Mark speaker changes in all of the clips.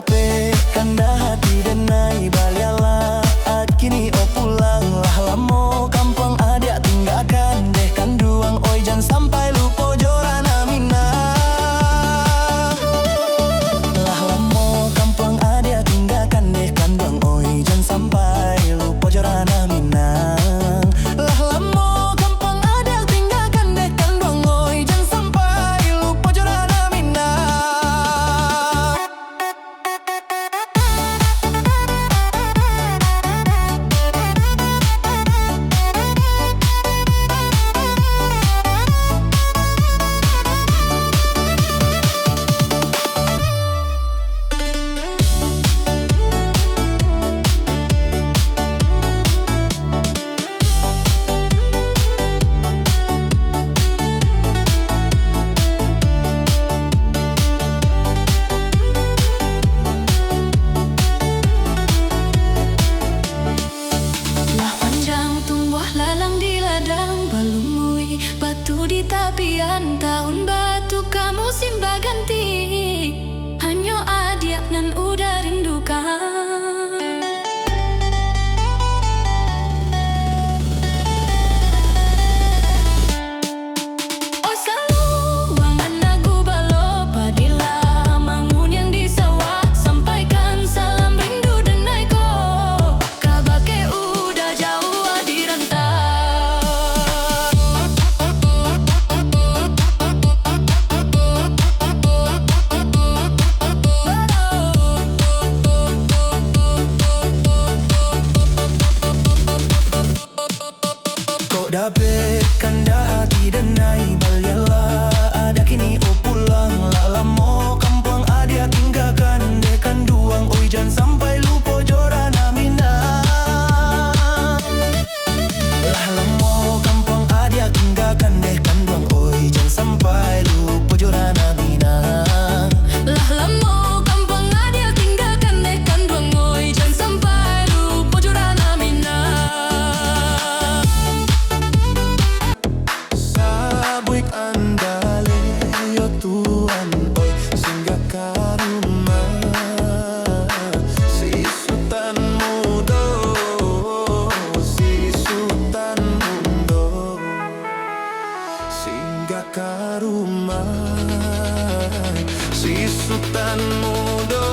Speaker 1: dape kanda hati denai baliala kini o pulang lah lamo kampung adik tinggalkan deh kanduang oi jangan sampai lupa jorana mina lah lamo kampung adik tinggalkan deh kanduang oi jangan sampai lupa jorana mina lah lamo kampung adik tinggalkan deh kanduang oi jangan sampai lupa jorana mina. Batu di tapian tahun batu kamu simba ganti hanya adiak nan udah rindukan. Oh selalu wangan nagu balo padila mangun yang di sawah sampaikan salam rindu dan naiko kabake udah jauh di rantau. Dape kanda hati denai baliala ada kini o pulang lah lamo kampung adik tinggalkan deh kanduang oi jangan sampai lupa jorana mina lah lamo kampung adik tinggalkan deh kanduang oi jangan sampai lupa jorana mina lah lamo kampung adik tinggalkan deh kanduang oi jangan sampai lupa jorana mina. Buik andale yo Tuhan oi singgah ke rumah si Sultan Mudo si Sultan Mudo singgah ke rumah si Sultan Mudo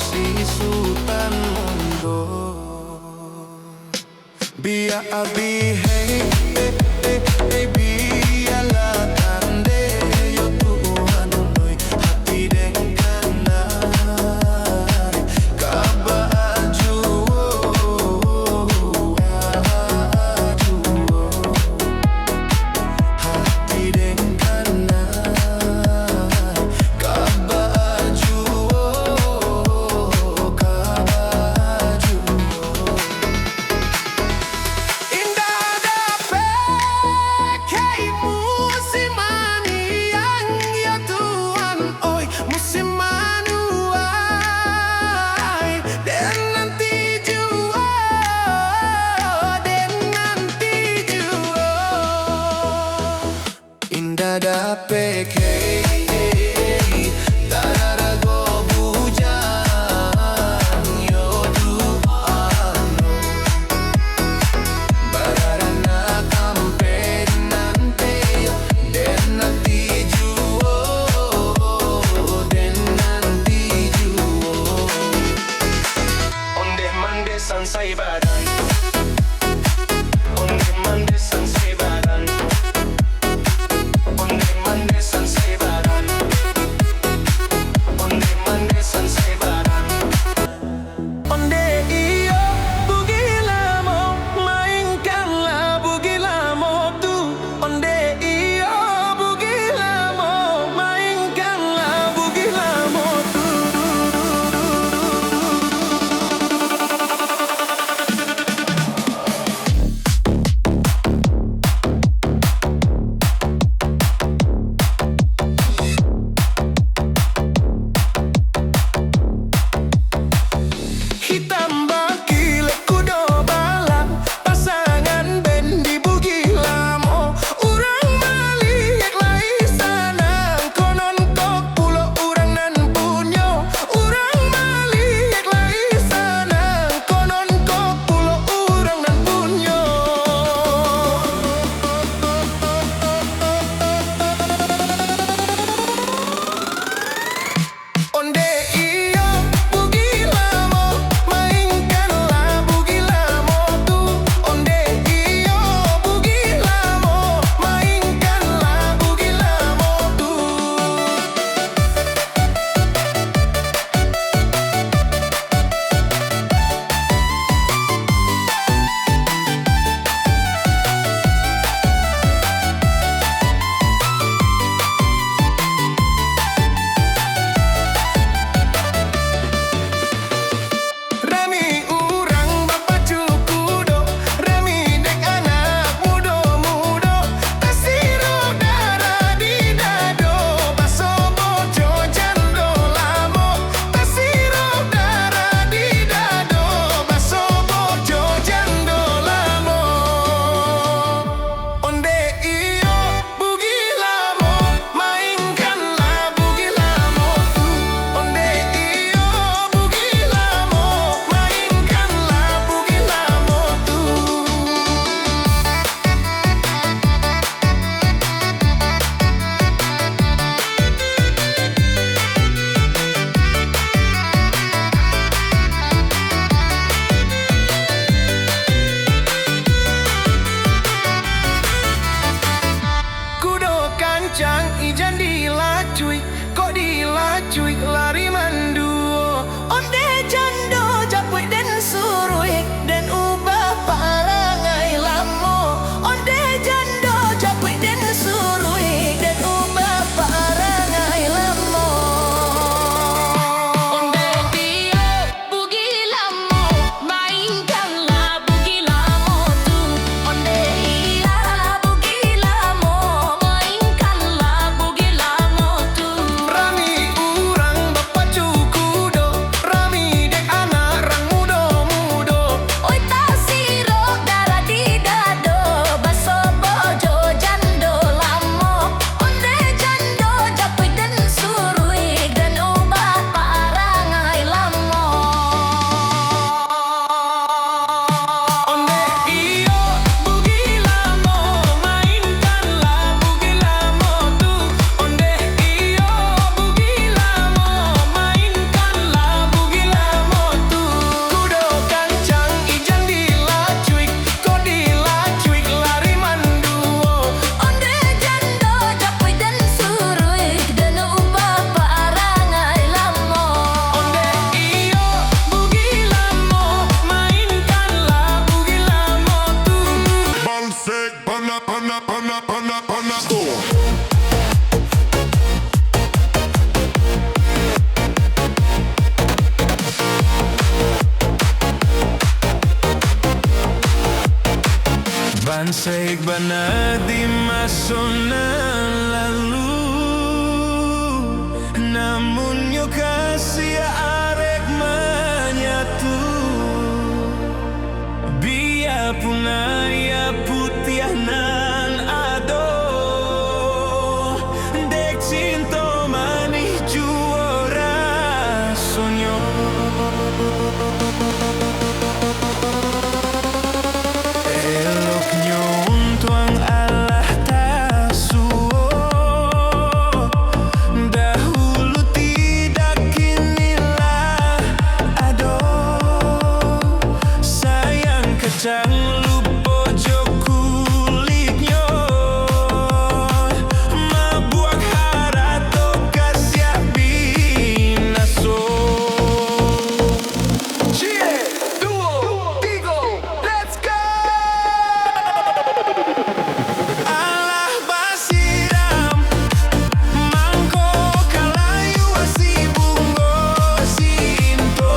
Speaker 1: si Sultan Mudo biar abi hey dape kei tarara go bujang yo duano bararana kampe nante den nanti juo onde mande sansai badan onde mande sansai badan onde mande sansai badan Bansai bana di masa lalu, namun yo kasih arek menyatu. Biarpun ayah putih nan ado, dek cinta manis juara sonyo. Jangan lupa joko kulitnya, mabuak harato kasih binaso. Chile, duo, tigo, let's go. Allah basiram, mangko kalayu si bungo sinto.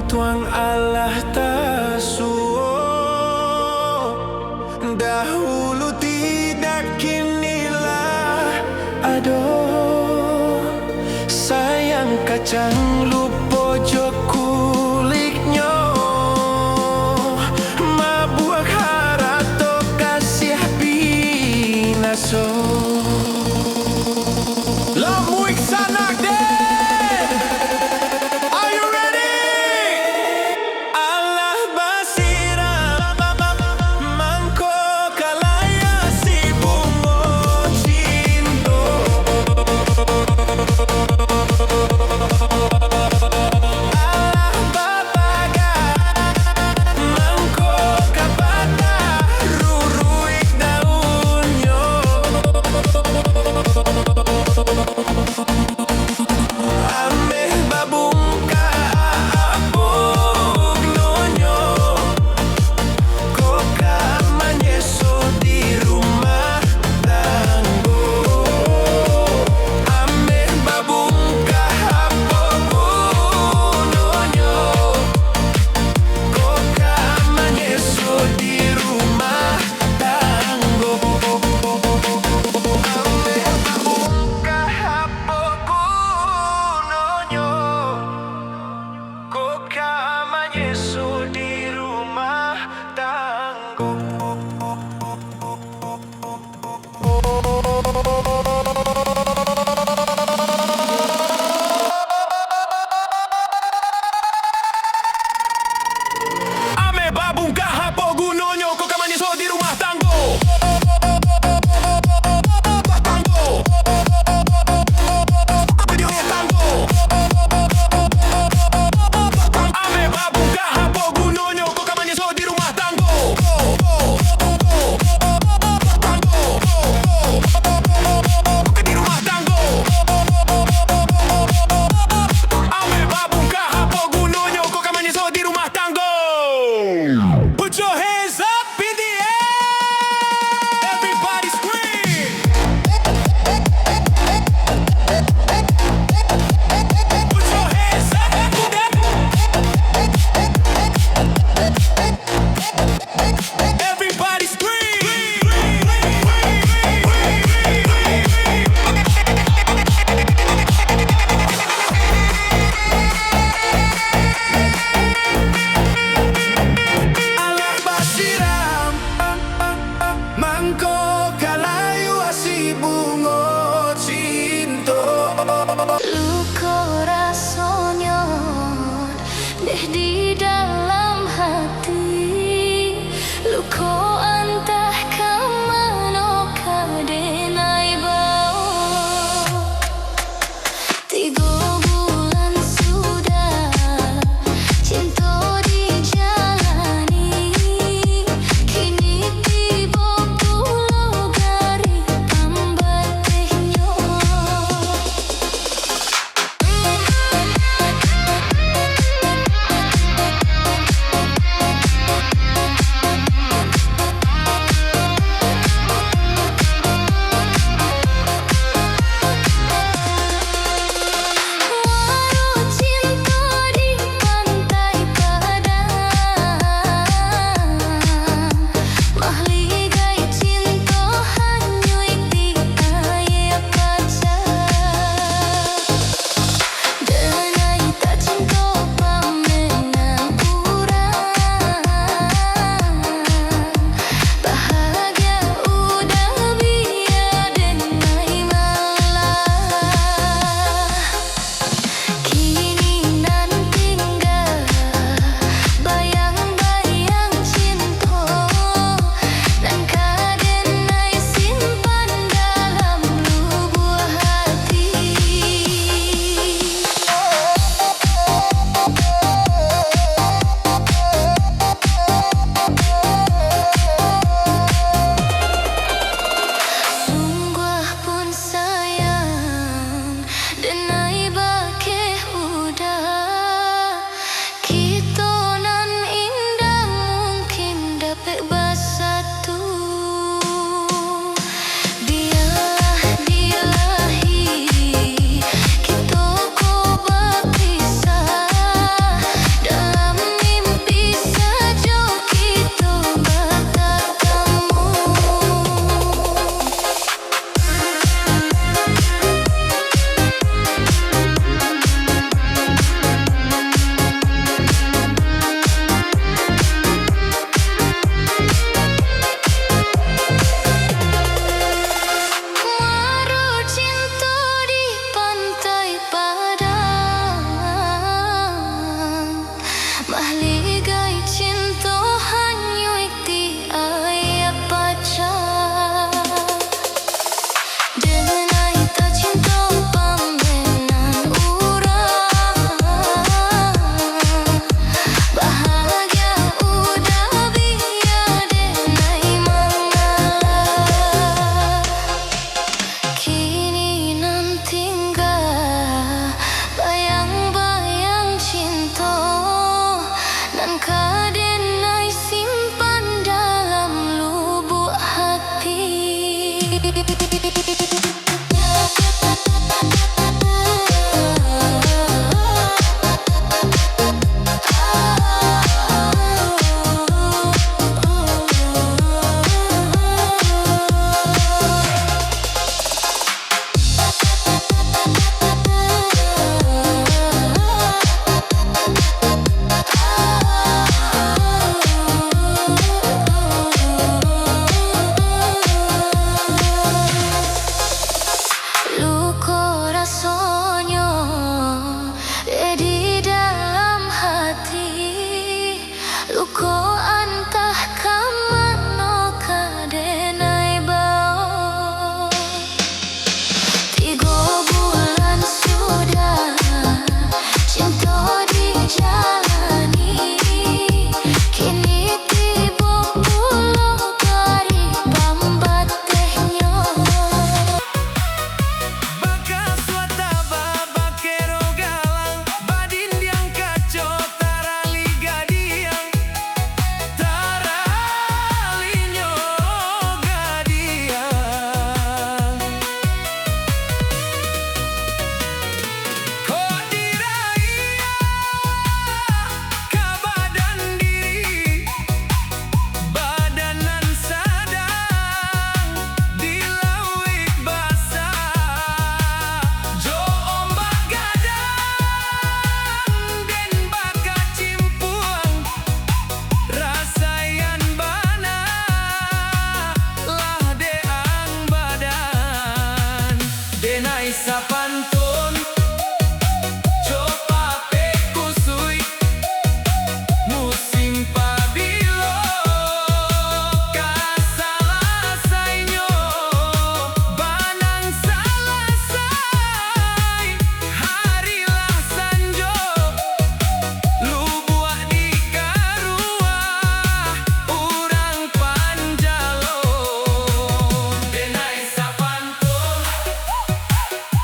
Speaker 1: Tuang Allah tasuo, dahulu tidak kinilah ado. Sayang kacang lupa jok kuliknya, mabuak harato kasih binaso. Lamuik sanak deh.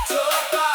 Speaker 1: Coba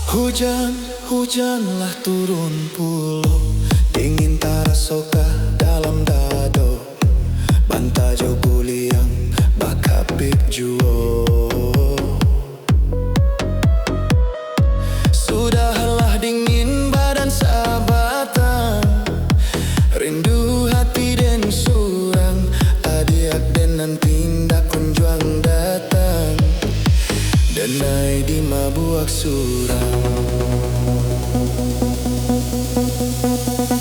Speaker 1: Hujan, hujanlah turun pulau, dingin tarasoka dalam dado, bantajo buliang bakapip juo. Sudahlah dingin badan sahabatan, rindu hati den surang, adiak denan tindak kunjuang datang, denai di mabuak surang.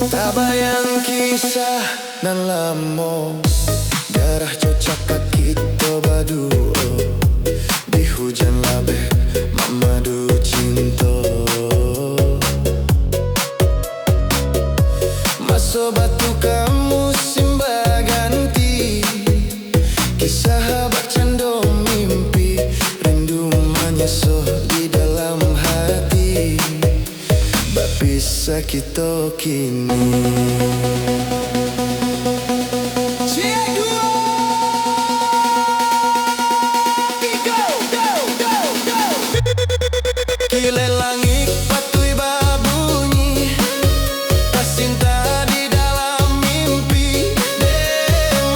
Speaker 1: Tabayang kisah nan lamo, darah cocak kita baduo, di hujan labe mamadu cinta. Maso batu kamu simba ganti, kisah bercanda mimpi, rindu menyesuh di dalam hati, bisa kita kini. Kile langit patui babunyi, tersinta di dalam mimpi, de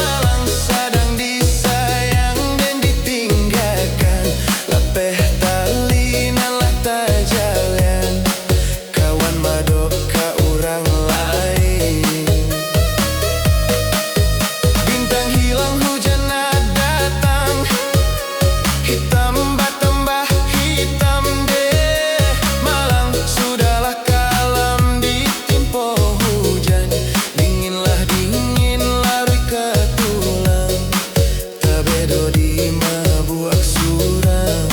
Speaker 1: malang sadang disayang dan ditinggalkan, lepeh tali nalah tajalan, kawan madok ka urang lain. Bintang hilang hujan datang, hitam bertambah hitam deh, malang sudahlah kalam ditimpa hujan, dinginlah dingin larui ke tulang, tabedo di mabuak surang,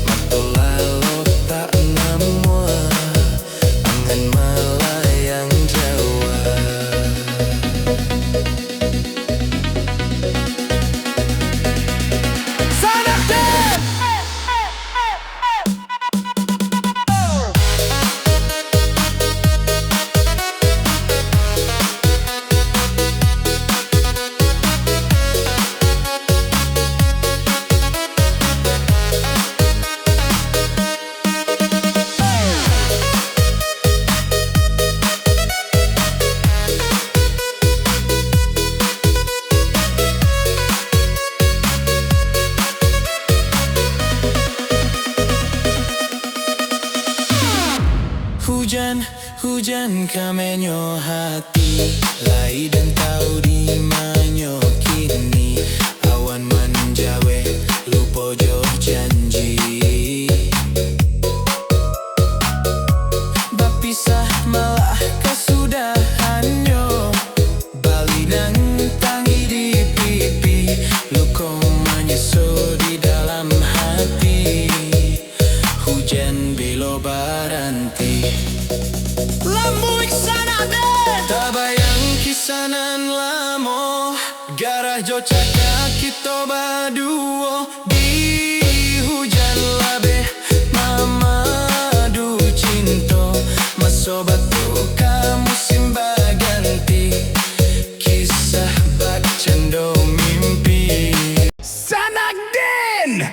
Speaker 1: matolalo tak namua, angan malayang Jawa. Sanak deh! Hujan, hujan kamenyo hati, lai dan tahu di manyo kini, awan menjawe lupa jo janji, bapisah malah kesudahanyo, bali nang tangi di pipi, luka menyesu di dalam hati, hujan bilo baranti. Lambuik sana deh, tabayang kisanan lamo, garah jo cakak kita baduo, di hujan labe mamadu cinta, maso batu kamu simba ganti, kisah bercanda mimpi.
Speaker 2: Sanak Den!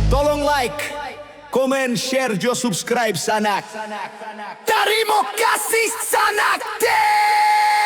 Speaker 2: Tolong like, komen, share, jo subscribe Sanak. Terima kasih Sanak Den!